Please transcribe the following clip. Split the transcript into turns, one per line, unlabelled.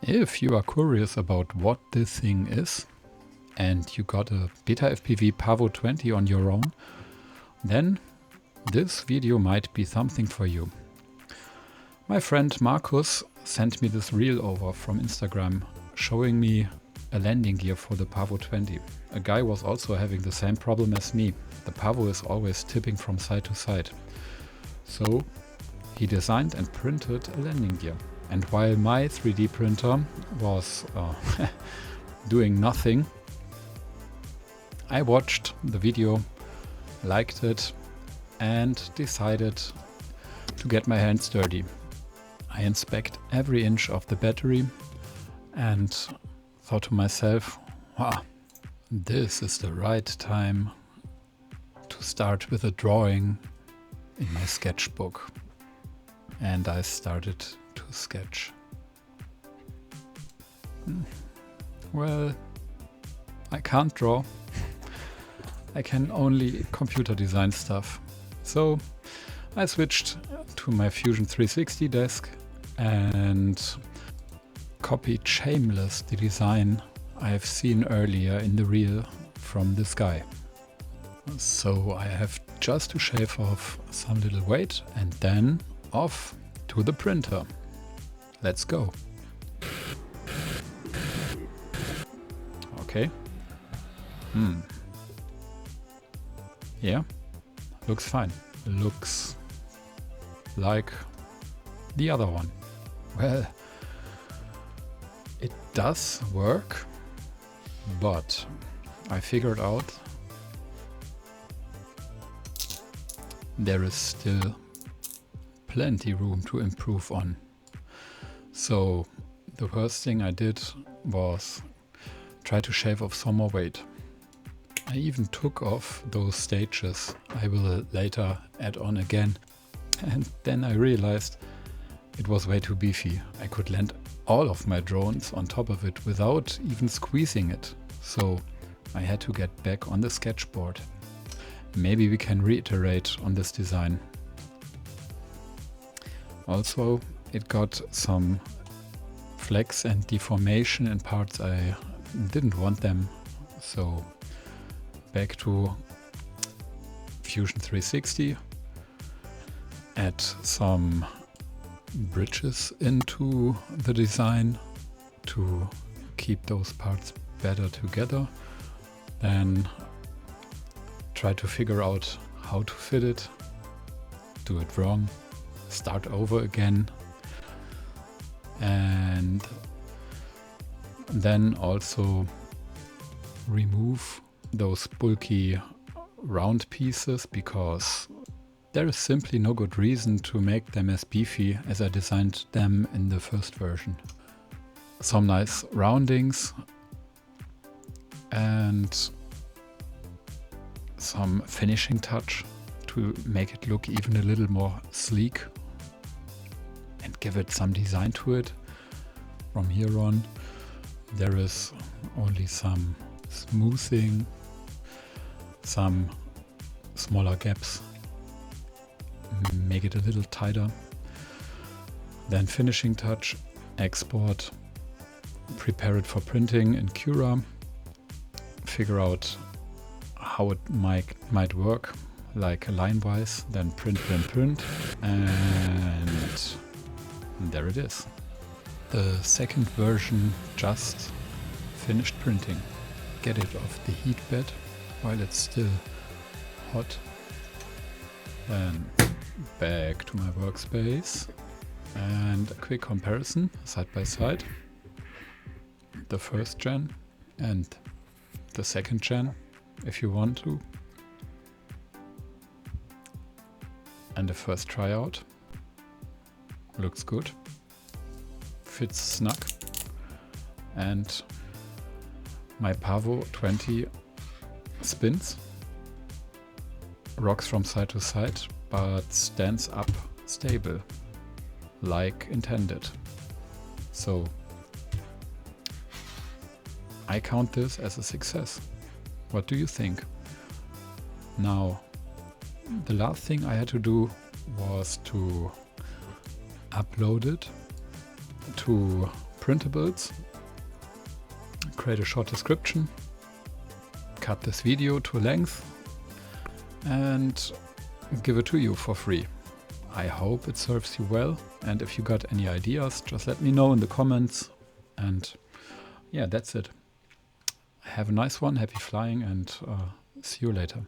If you are curious about what this thing is and you got a Betafpv Pavo20 on your own, then this video might be something for you. My friend Markus sent me this reel over from Instagram showing me a landing gear for the Pavo20. A guy was also having the same problem as me. The Pavo is always tipping from side to side. So he designed and printed a landing gear. And while my 3D printer was doing nothing, I watched the video, liked it, and decided to get my hands dirty. I inspect every inch of the battery and thought to myself, wow, this is the right time to start with a drawing in my sketchbook. And I started to sketch. Well, I can't draw. I can only computer design stuff. So I switched to my Fusion 360 desk and copied shameless the design I've seen earlier in the reel from this guy. So I have just to shave off some little weight and then off to the printer. Let's go. Okay. Yeah, looks fine. Looks like the other one. Well, it does work, but I figured out there is still plenty room to improve on. So the first thing I did was try to shave off some more weight. I even took off those stages I will later add on again. And then I realized it was way too beefy. I could land all of my drones on top of it without even squeezing it. So I had to get back on the sketchboard. Maybe we can reiterate on this design. Also, it got some flex and deformation in parts I didn't want them. So back to Fusion 360, add some bridges into the design to keep those parts better together. Then try to figure out how to fit it, do it wrong, start over again, and then also remove those bulky round pieces because there is simply no good reason to make them as beefy as I designed them in the first version. Some nice roundings and some finishing touch to make it look even a little more sleek and give it some design to it. From here on there is only some smoothing, some smaller gaps, make it a little tighter. Then finishing touch, export, prepare it for printing in Cura, figure out how it might work, like line-wise, then print, and there it is. The second version just finished printing. Get it off the heat bed while it's still hot. Then back to my workspace and a quick comparison side by side. The first gen and the second gen, if you want to. And the first tryout. Looks good. Fits snug. And my Pavo20 spins. Rocks from side to side, but stands up stable, like intended. So I count this as a success. What do you think? Now, the last thing I had to do was to upload it to printables, create a short description, cut this video to length and give it to you for free. I hope it serves you well, and if you got any ideas, just let me know in the comments. And yeah, that's it. Have a nice one, happy flying, and see you later.